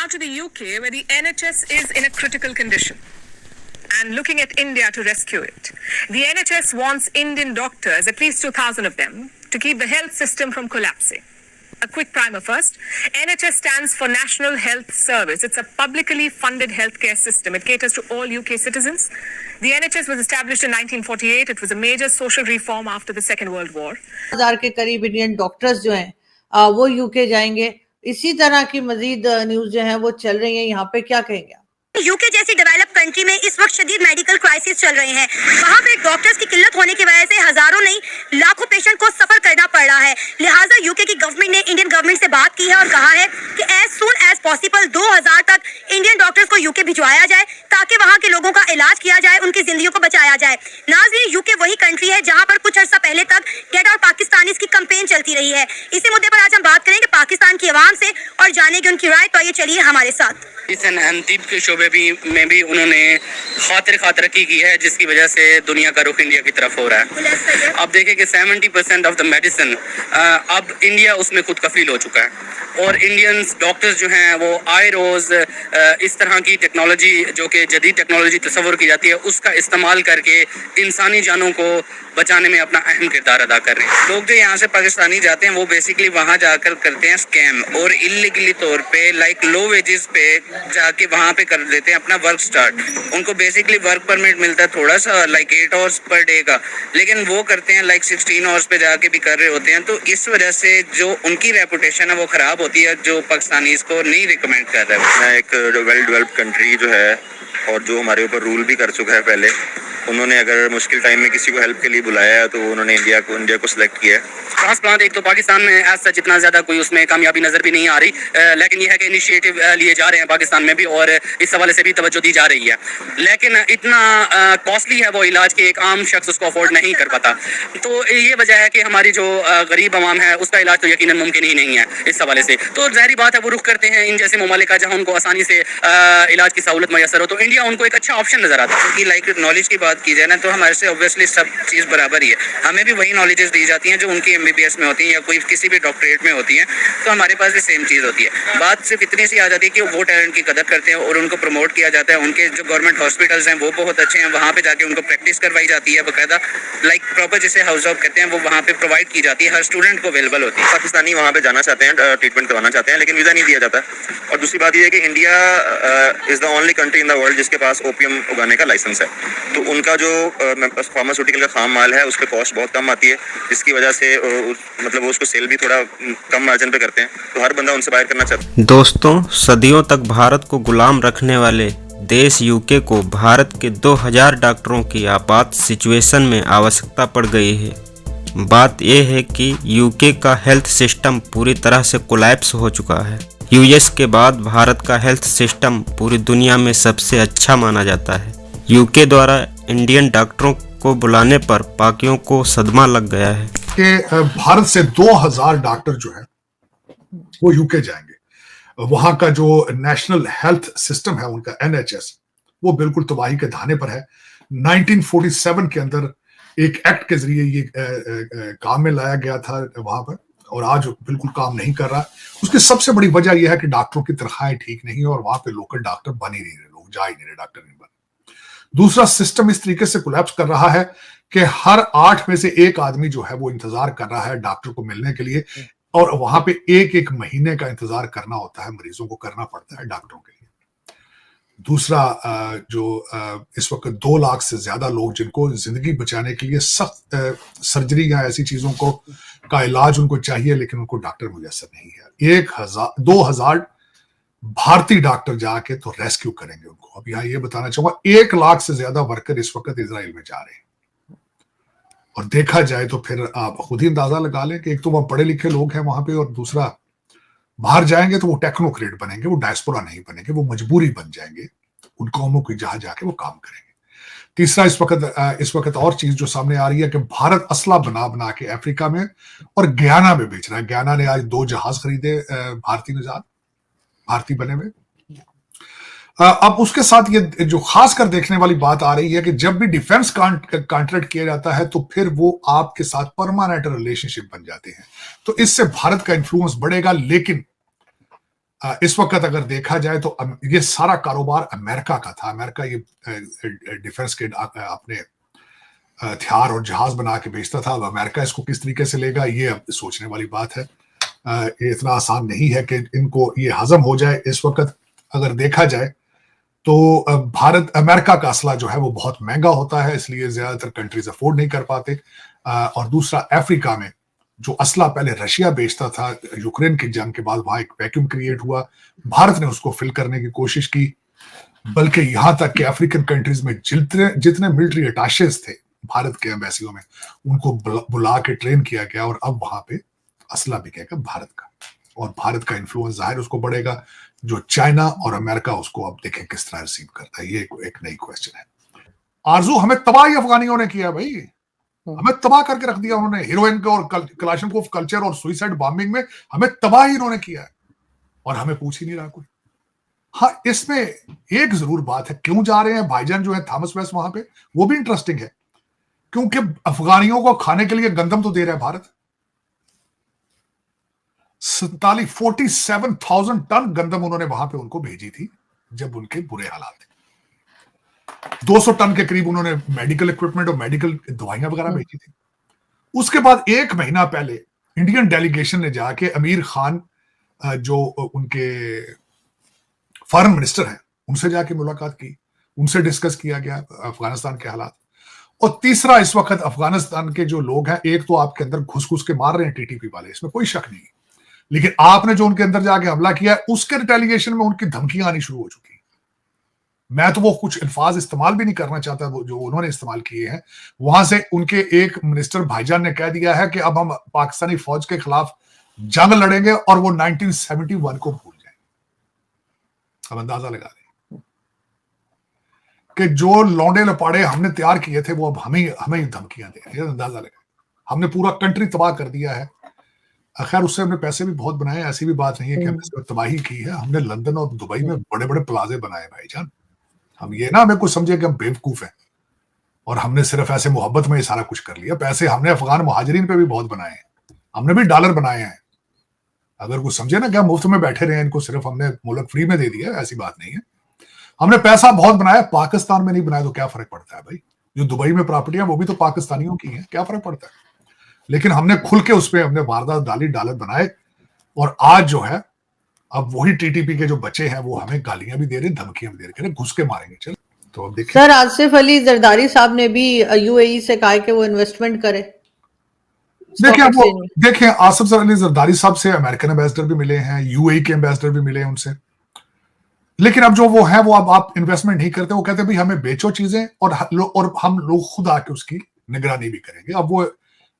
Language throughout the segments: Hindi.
to the UK, where the NHS is in a critical condition and looking at India to rescue it. The NHS wants Indian doctors, at least 2,000 of them, to keep the health system from collapsing. A quick primer first. NHS stands for National Health Service. It's a publicly funded healthcare system. It caters to all UK citizens. The NHS was established in 1948. It was a major social reform after the Second World War. 1000 के करीब इंडियन डॉक्टर्स जो हैं वो यूके जाएंगे। इसी तरह की मजीद न्यूज जो है वो चल रही है। यहाँ पे क्या कहेंगे आप? यूके जैसी डेवलप कंट्री में इस वक्त शदीद मेडिकल क्राइसिस चल रहे हैं। वहाँ पे डॉक्टर्स की किल्लत होने की वजह से हजारों नहीं लाखों पेशेंट को सफर करना पड़ रहा है। लिहाजा यूके की गवर्नमेंट ने इंडियन गवर्नमेंट से बात की है और कहा है कि एज सून एज पॉसिबल 2000 तक इंडियन डॉक्टर्स को यूके भिजवाया जाए ताकि वहाँ के लोगों का इलाज किया जाए, उनकी जिंदगियों को बचाया जाए। नाज़रीन, यूके वही कंट्री है जहाँ पर कुछ अर्सा पहले तक गेट आउट पाकिस्तानीज की कैंपेन चलती रही है। इसी मुद्दे पर आज हम बात करेंगे पाकिस्तान की आवाम से और जानेंगे उनकी राय। तो ये चलिए हमारे साथ। इस एनतीब के शोबे में भी उन्होंने खातरकी की है, जिसकी वजह से दुनिया का रुख इंडिया की तरफ हो रहा है। अब देखें कि 70% ऑफ द मेडिसिन अब इंडिया उसमें खुद कफील हो चुका है और इंडियंस डॉक्टर्स जो हैं वो आए रोज़ इस तरह की टेक्नोलॉजी जो कि जदीद टेक्नोलॉजी तस्वर की जाती है उसका इस्तेमाल करके इंसानी जानों को बचाने में अपना अहम किरदार अदा कर रहे हैं। लोग जो यहाँ से पाकिस्तानी जाते हैं वो बेसिकली वहाँ जाकर करते हैं स्कैम और इलीगली तौर पे लाइक लो वेजेस पे जाके वहाँ पे कर देते हैं अपना वर्क स्टार्ट। उनको बेसिकली वर्क परमिट मिलता है थोड़ा सा लाइक 8 आवर्स पर डे का, लेकिन वो करते हैं लाइक 16 आवर्स पे जाके भी कर रहे होते हैं। तो इस वजह से जो उनकी रेपुटेशन है वो खराब होती है, जो पाकिस्तानी इसको नहीं रिकमेंड कर रहे हैं। एक वेल डेवलप्ड कंट्री जो है और जो हमारे ऊपर रूल भी कर चुका है पहले, उन्होंने अगर मुश्किल टाइम में किसी को हेल्प के लिए बुलाया है तो उन्होंने इंडिया को सिलेक्ट किया है। ट्रांसप्लांट एक तो पाकिस्तान में एज सच इतना ज़्यादा कोई उसमें कामयाबी नज़र भी नहीं आ रही, लेकिन यह है कि इनिशिएटिव लिए जा रहे हैं पाकिस्तान में भी और इस हवाले से भी तवज्जो दी जा रही है। लेकिन इतना कॉस्टली है वो इलाज कि एक आम शख्स उसको अफोर्ड नहीं कर पाता। तो ये वजह है कि हमारी जो गरीब आवाम है उसका इलाज तो यकीनन मुमकिन ही नहीं है इस हवाले से। तो ज़ाहिर बात है वो रुख करते हैं इन जैसे ममालिक का जहाँ उनको आसानी से इलाज की सहूलत मैसर हो, तो इंडिया उनको एक अच्छा ऑप्शन नज़र आता है। क्योंकि लाइक नॉलेज की बात की जाए ना तो हमारे से ऑब्वियसली सब चीज़ बराबर ही है। हमें भी वही नॉलेजेस दी जाती हैं जो उनकी MBBS में होती हैं या कोई किसी भी डॉक्टरेट में होती हैं, तो हमारे पास भी सेम चीज़ होती है। बात सिर्फ इतनी सी आ जाती है कि वो टैलेंट की कदर करते हैं और उनको प्रमोट किया जाता है। उनके जो गवर्नमेंट हॉस्पिटल्स हैं वो बहुत अच्छे हैं, वहाँ पे जाके उनको प्रैक्टिस करवाई जाती है बाकायदा, लाइक प्रॉपर जिसे हाउस जॉब कहते हैं वो वहाँ पे प्रोवाइड की जाती है, हर स्टूडेंट को अवेलेबल होती है। पाकिस्तानी वहाँ पे जाना चाहते हैं, ट्रीटमेंट करवाना चाहते हैं, लेकिन वीज़ा नहीं दिया जाता। और दूसरी बात यह है कि India is the only country in the world जिसके पास ओपियम उगाने का लाइसेंस है। तो उनका जो फार्मास्यूटिकल का खाम माल है उस पर कॉस्ट बहुत कम आती है, जिसकी वजह से मतलब वो उसको सेल भी थोड़ा कम मार्जिन पे करते हैं, तो हर बंदा उनसे बाहर करना चाहता है। दोस्तों, सदियों तक भारत को गुलाम रखने वाले देश यूके को भारत के 2000 डॉक्टरों की आपात सिचुएशन में आवश्यकता पड़ गई है। बात यह है कि यूके का हेल्थ सिस्टम पूरी तरह से कोलैप्स हो चुका है। यूएस के बाद भारत का हेल्थ सिस्टम पूरी दुनिया में सबसे अच्छा माना जाता है। यूके द्वारा इंडियन डॉक्टरों को बुलाने पर पाकियों को सदमा लग गया है कि भारत से 2000 डॉक्टर जो है वो यूके जाएंगे। वहां का जो नेशनल हेल्थ सिस्टम है उनका NHS वो बिल्कुल तबाही के धाने पर है। 1947 के अंदर एक एक्ट के जरिए ये काम में लाया गया था वहां पर, और आज बिल्कुल काम नहीं कर रहा। उसकी सबसे बड़ी वजह यह है कि डॉक्टरों की तनख्वाहें ठीक नहीं है और वहां पे लोकल डॉक्टर बन ही नहीं रहे, लोग जा ही नहीं रहे, डॉक्टर नहीं बन। दूसरा, सिस्टम इस तरीके से कोलैप्स कर रहा है कि हर 8 में से 1 आदमी जो है वो इंतजार कर रहा है डॉक्टर को मिलने के लिए, और वहां पे एक महीने का इंतजार करना होता है, मरीजों को करना पड़ता है डॉक्टरों के लिए। दूसरा, जो इस वक्त 2 लाख से ज्यादा लोग जिनको जिंदगी बचाने के लिए सख्त सर्जरी या ऐसी चीजों को का इलाज उनको चाहिए, लेकिन उनको डॉक्टर मुयसर नहीं है। 2000 भारतीय डॉक्टर जाके तो रेस्क्यू करेंगे उनको। अब यहाँ ये बताना चाहूंगा 1 लाख से ज्यादा वर्कर इस वक्त इजराइल में जा रहे हैं, और देखा जाए तो फिर आप खुद ही अंदाजा लगा लें कि एक तो वहां पढ़े लिखे लोग हैं वहां पे, और दूसरा बाहर जाएंगे तो वो टेक्नोक्रेट बनेंगे, वो डायस्पोरा नहीं बनेंगे, वो मजबूरी बन जाएंगे उन कौमों की जहां जाके वो काम करेंगे। तीसरा, इस वक्त और चीज जो सामने आ रही है कि भारत असला बना बना के अफ्रीका में और गयाना में बेच रहा है। गयाना ने आज 2 जहाज खरीदे भारतीय बने हुए। अब उसके साथ ये जो खास कर देखने वाली बात आ रही है कि जब भी डिफेंस कॉन्ट्रैक्ट किया जाता है तो फिर वो आपके साथ परमानेंट रिलेशनशिप बन जाते हैं, तो इससे भारत का इन्फ्लुएंस बढ़ेगा। लेकिन इस वक्त अगर देखा जाए तो ये सारा कारोबार अमेरिका का था। अमेरिका ये डिफेंस के अपने हथियार और जहाज बना के बेचता था। अब अमेरिका इसको किस तरीके से लेगा, ये अब सोचने वाली बात है। ये इतना आसान नहीं है कि इनको ये हजम हो जाए। इस वक्त अगर देखा जाए तो भारत अमेरिका का असला जो है वो बहुत महंगा होता है, इसलिए ज्यादातर कंट्रीज अफोर्ड नहीं कर पाते। और दूसरा, अफ्रीका में जो असला पहले रशिया बेचता था, यूक्रेन की जंग के बाद वहां एक वैक्यूम क्रिएट हुआ, भारत ने उसको फिल करने की कोशिश की। बल्कि यहां तक कि अफ्रीकन कंट्रीज में जितने मिलिट्री अटैचेस थे भारत के एम्बेसियों में, उनको बुला के ट्रेन किया गया और अब वहां पे असला बिकेगा भारत का, और भारत का इन्फ्लुएंस जाहिर उसको बढ़ेगा। जो चाइना और अमेरिका उसको अब देखें किस तरह रिसीव करता है, ये एक नई क्वेश्चन है। आरजू, हमें तबाही अफगानियों ने किया भाई, हमें तबाह करके रख दिया उन्होंने। हीरोइन के और कलाशनकोव कल्चर और सुइसाइड बॉम्बिंग में हमें तबाह ही इन्होंने किया है, और हमें पूछ ही नहीं रहा कोई। हाँ, इसमें एक जरूर बात है, क्यों जा रहे हैं भाईजान जो है थॉमस वेस्ट वहां पे, वो भी इंटरेस्टिंग है, क्योंकि अफगानियों को खाने के लिए गंदम तो दे रहा है भारत। 47,000 टन गंदम उन्होंने वहां पे उनको भेजी थी जब उनके बुरे हालात थे। 200 टन के करीब उन्होंने मेडिकल इक्विपमेंट और मेडिकल दवाइयां वगैरह भेजी थी। उसके बाद एक महीना पहले इंडियन डेलीगेशन ने जाके अमीर खान जो उनके फॉरेन मिनिस्टर हैं, उनसे जाके मुलाकात की, उनसे डिस्कस किया गया अफगानिस्तान के हालात। और तीसरा, इस वक्त अफगानिस्तान के जो लोग हैं, एक तो आपके अंदर घुस घुस के मार रहे हैं टीटीपी वाले, इसमें कोई शक नहीं, लेकिन आपने जो उनके अंदर जाके हमला किया है उसके रिटेलिएशन में उनकी धमकियां आनी शुरू हो चुकी हैं। मैं तो वो कुछ अल्फाज इस्तेमाल भी नहीं करना चाहता वो जो उन्होंने इस्तेमाल किए हैं। वहां से उनके एक मिनिस्टर भाईजान ने कह दिया है कि अब हम पाकिस्तानी फौज के खिलाफ जंग लड़ेंगे और वो 1971 को भूल जाएंगे। अब अंदाजा लगा लें कि जो लौंडे लपाड़े हमने तैयार किए थे वो अब हमें धमकियां दे रहे हैं। अंदाजा लगा, हमने पूरा कंट्री तबाह कर दिया है। खैर, उससे हमने पैसे भी बहुत बनाए, ऐसी भी बात नहीं है कि हमने तबाही की है। हमने लंदन और दुबई में बड़े बड़े प्लाजे बनाए भाईजान। हम ये ना हमें कुछ समझे कि हम बेवकूफ हैं और हमने सिर्फ ऐसे मोहब्बत में ये सारा कुछ कर लिया। पैसे हमने अफगान मुहाजिरीन पे भी बहुत बनाए हैं, हमने भी डॉलर बनाए हैं। अगर कुछ समझे ना कि हम मुफ्त में बैठे रहे, इनको सिर्फ हमने मुल्क फ्री में दे दिया, ऐसी बात नहीं है। हमने पैसा बहुत बनाया, पाकिस्तान में नहीं बनाया तो क्या फर्क पड़ता है भाई। जो दुबई में प्रॉपर्टियां वो भी तो पाकिस्तानियों की हैं, क्या फर्क पड़ता है। लेकिन हमने खुल के उस पर हमने वारदात डाली, डॉलर बनाए, और आज जो है अब वही टीटीपी के जो बच्चे हैं वो हमें गालियां भी दे रहे हैं, धमकियां भी दे रहे हैं, घुस के मारेंगे। चल, तो अब देखिए। सर, आसिफ अली जरदारी साहब ने भी यूएई से कहा कि वो इन्वेस्टमेंट करे। देखिए आसिफ अली जरदारी साहब से अमेरिकन एम्बेसडर भी मिले हैं, यूएई के एम्बेसडर भी मिले हैं उनसे, लेकिन अब जो वो है वो अब आप इन्वेस्टमेंट नहीं करते। वो कहते हैं भाई हमें बेचो चीजें और हम लोग खुद आके उसकी निगरानी भी करेंगे।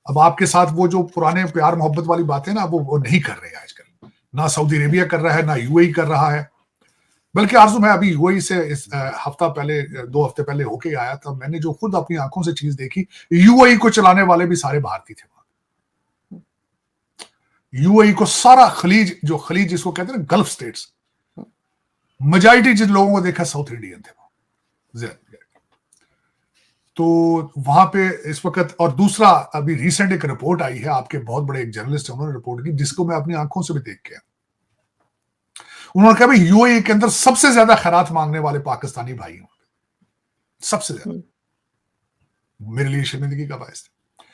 अब आपके साथ वो जो पुराने प्यार मोहब्बत वाली बातें ना, वो नहीं कर रहे हैं आजकल। ना सऊदी अरेबिया कर रहा है, ना यूएई कर रहा है। बल्कि आरजू, मैं अभी यूएई से इस हफ्ता पहले 2 हफ्ते पहले होके आया था। मैंने जो खुद अपनी आंखों से चीज देखी, यूएई को चलाने वाले भी सारे भारतीय थे वहां। यूएई को सारा खलीज जिसको कहते हैं गल्फ स्टेट्स, मेजॉरिटी जिन लोगों को देखा साउथ इंडियन थे वहां। तो वहां पे इस वक्त, और दूसरा अभी रिसेंट एक रिपोर्ट आई है, आपके बहुत बड़े एक जर्नलिस्ट है, उन्होंने रिपोर्ट की, जिसको मैं अपनी आंखों से भी देख के, उन्होंने कहा भाई यूएई के अंदर सबसे ज्यादा खैरात मांगने वाले पाकिस्तानी भाई हैं, सबसे ज्यादा। मेरे लिए शर्मिंदगी का बायस था।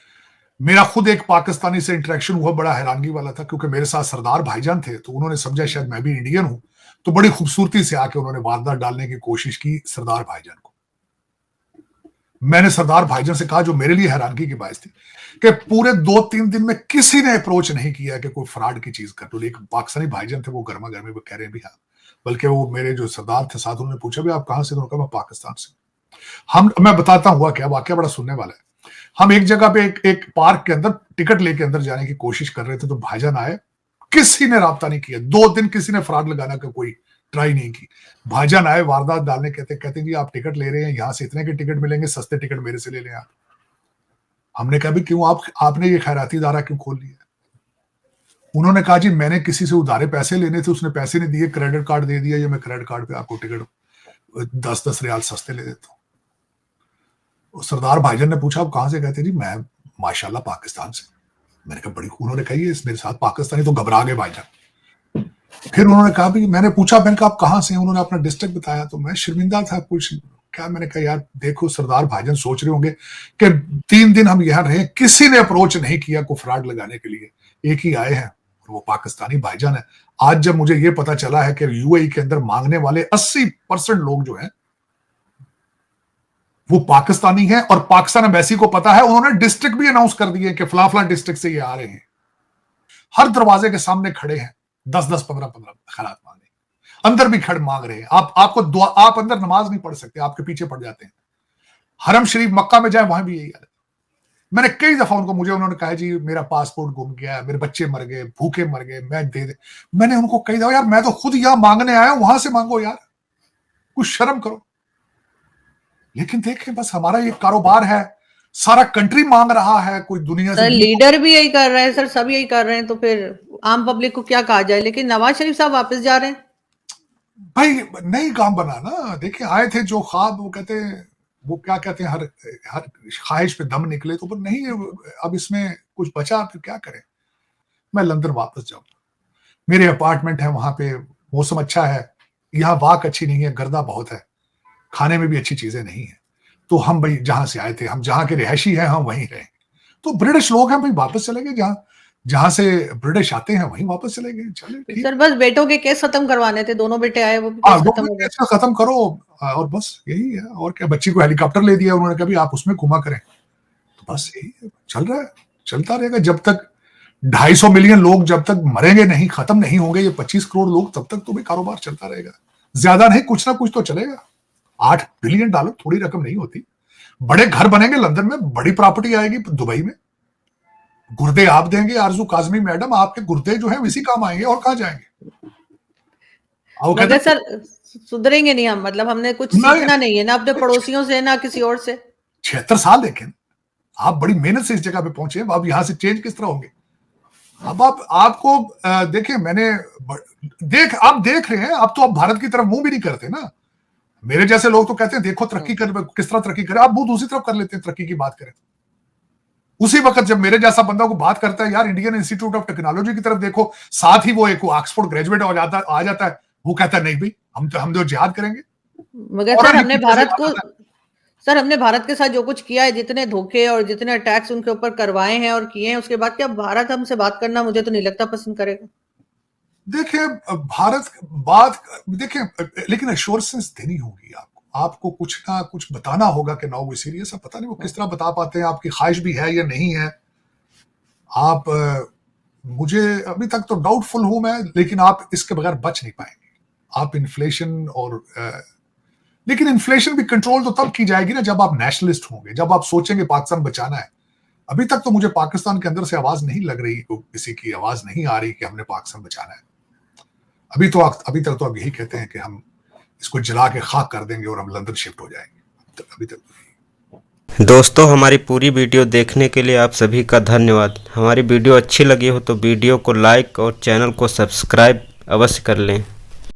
मेरा खुद एक पाकिस्तानी से इंटरेक्शन हुआ, बड़ा हैरानगी वाला था, क्योंकि मेरे साथ सरदार भाईजान थे, तो उन्होंने समझा शायद मैं भी इंडियन हूं, तो बड़ी खूबसूरती से आके उन्होंने वारदात डालने की कोशिश की सरदार भाईजान को। मैंने सरदार भाईजान से कहा, जो मेरे लिए हैरानगी की बात थी, कि पूरे 2-3 दिन में किसी ने अप्रोच नहीं किया कि कोई फ्रॉड की चीज कर दो। लेकिन पाकिस्तानी भाईजान थे, वो गर्मा गर्मी वो कह रहे हैं भी हाँ। बल्कि वो मेरे जो सरदार थे साथ, उन्होंने पूछा भी आप कहां से? उन्होंने कहा मैं पाकिस्तान से। मैं बताता हुआ क्या वाकया, बड़ा सुनने वाला है। हम एक जगह पे एक पार्क के अंदर टिकट लेके अंदर जाने की कोशिश कर रहे थे, तो भाईजान आए, किसी ने राब्ता नहीं किया। 2 दिन किसी ने फ्रॉड लगाना का कोई ट्राई नहीं की। भाईजान आए वारदात डालने, कहते जी आप टिकट ले रहे हैं, यहां से इतने के टिकट मिलेंगे, सस्ते टिकट मेरे से ले लें आप। हमने कहा भी क्यों, आपने ये खैराती इदारा क्यों खोल लिया? उन्होंने कहा जी मैंने किसी से उधारे पैसे लेने थे, उसने पैसे नहीं दिए, क्रेडिट कार्ड दे दिया, ये मैं क्रेडिट कार्ड पे आपको टिकट 10-10 रियाल सस्ते ले देता हूँ। सरदार भाईजान ने पूछा आप कहां से? कहते जी मैं माशाल्लाह पाकिस्तान से। मैंने कहा बड़ी, उन्होंने कही है मेरे साथ पाकिस्तानी, तो घबरा गए भाईजान। फिर उन्होंने कहा भी, मैंने पूछा, मैंने कहा आप कहाँ से हैं? उन्होंने अपना डिस्ट्रिक्ट बताया। तो मैं शर्मिंदा था कुछ क्या, मैंने कहा यार देखो सरदार भाईजान सोच रहे होंगे कि 3 दिन हम यहाँ रहे, किसी ने अप्रोच नहीं किया को फ्रॉड लगाने के लिए, एक ही आए हैं और वो पाकिस्तानी भाईजान है। आज जब मुझे ये पता चला है कि यूएई के अंदर मांगने वाले 80% लोग जो हैं वो पाकिस्तानी हैं, और पाकिस्तान एम्बेसी को पता है, उन्होंने डिस्ट्रिक्ट भी अनाउंस कर दिए कि फला फला डिस्ट्रिक्ट से ये आ रहे हैं। हर दरवाजे के सामने खड़े हैं, 10-10, 15-15 खैरात मांगे, अंदर भी खड़ मांग रहे हैं। आपको दुआ, आप अंदर नमाज नहीं पढ़ सकते, आपके पीछे पड़ जाते हैं। हरम शरीफ मक्का में जाए, वहां भी यही हाल है। मैंने कई दफा उन्होंने कहा जी मेरा पासपोर्ट गुम गया, मेरे बच्चे मर गए, भूखे मर गए, मैं दे दे। मैंने उनको कही दफा, यार मैं तो खुद यहां मांगने आया हूं, वहां से मांगो यार, कुछ शर्म करो। लेकिन देखें बस हमारा ये कारोबार है, सारा कंट्री मांग रहा है, कोई दुनिया से लीडर भी यही कर रहे हैं सर, सब यही कर रहे हैं, तो फिर आम पब्लिक को क्या कहा जाए। लेकिन नवाज शरीफ साहब वापस जा रहे हैं भाई, नहीं काम बना ना। देखिए आए थे जो ख्वाब, वो कहते हैं, वो क्या कहते हैं, हर ख्वाहिश पे दम निकले, तो पर नहीं, अब इसमें कुछ बचा, फिर क्या करें। मैं लंदन वापस जाऊं, मेरे अपार्टमेंट है वहां पे, मौसम अच्छा है, यहाँ वाक अच्छी नहीं है, गर्दा बहुत है, खाने में भी अच्छी चीजें नहीं है। तो हम भाई जहां से आए थे, हम जहां के रिहायशी हैं, हम वहीं रहे। तो ब्रिटिश लोग हैं भाई, वापस चले गए, जहां से ब्रिटिश आते हैं वहीं वापस चले गए। चले सर, बस बेटों के केस खत्म करवाने थे, दोनों बेटे आए, वो भी केस खत्म हो गए। खत्म करो, और बस यही है। और क्या, बच्ची को हेलीकॉप्टर ले दिया उन्होंने, कभी आप उसमें घुमा करें, तो बस यही चल रहा है, चलता रहेगा जब तक 250 मिलियन लोग जब तक मरेंगे नहीं, खत्म नहीं होंगे ये 25 करोड़ लोग, तब तक तो भी कारोबार चलता रहेगा। ज्यादा नहीं, कुछ ना कुछ तो चलेगा। $8 बिलियन थोड़ी रकम नहीं होती। बड़े घर बनेंगे लंदन में, बड़ी प्रॉपर्टी आएगी दुबई में, गुर्दे आप देंगे आरजू काजमी मैडम, आपके गुर्दे जो है इसी काम आएंगे, और कहां जाएंगे। मगर सर सुधरेंगे नहीं हम, मतलब हमने कुछ सीखना नहीं है ना अपने पड़ोसियों से, ना किसी और से। 76 साल देखें, आप बड़ी मेहनत से इस जगह पे पहुंचे, अब यहां से चेंज किस तरह होंगे। अब आपको देखें, आप देख रहे हैं, अब तो आप भारत की तरफ मुंह भी नहीं करते ना। मेरे जैसे लोग तो कहते हैं देखो तरक्की कर, किस तरह तरक्की करे, आप मुंह दूसरी तरफ कर लेते हैं तरक्की की बात करें। उसी वक्त जब मेरे जैसा बंदा को बात करता है, यार इंडियन इंस्टीट्यूट ऑफ टेक्नोलॉजी की तरफ देखो, साथ ही वो एक ऑक्सफोर्ड ग्रेजुएट आ जाता है, वो कहता है नहीं भाई हम तो जिहाद करेंगे। मगर सर हमने भारत के साथ जो कुछ किया है, जितने धोखे और जितने अटैक्स उनके ऊपर करवाए हैं और किए हैं, उसके बाद क्या भारत हमसे बात करना, मुझे तो नहीं लगता पसंद करेगा। देखिए भारत बात, देखिए लेकिन एश्योरेंस देनी होगी आपको कुछ ना कुछ बताना होगा कि नो वी सीरियस है। पता नहीं वो किस तरह बता पाते हैं, आपकी ख्वाहिश भी है या नहीं है। आप मुझे अभी तक तो डाउटफुल हूं मैं, लेकिन आप इसके बगैर बच नहीं पाएंगे। आप इन्फ्लेशन और लेकिन इन्फ्लेशन भी कंट्रोल तो तब की जाएगी ना जब आप नेशनलिस्ट होंगे, जब आप सोचेंगे पाकिस्तान बचाना है। अभी तक तो मुझे पाकिस्तान के अंदर से आवाज नहीं लग रही, किसी की आवाज नहीं आ रही कि हमने पाकिस्तान बचाना है। अभी तक तो अब यही कहते हैं कि हम इसको जला के खाक कर देंगे और हम लंदन शिफ्ट हो जाएंगे। अभी तक दोस्तों, हमारी पूरी वीडियो देखने के लिए आप सभी का धन्यवाद। हमारी वीडियो अच्छी लगी हो तो वीडियो को लाइक और चैनल को सब्सक्राइब अवश्य कर लें।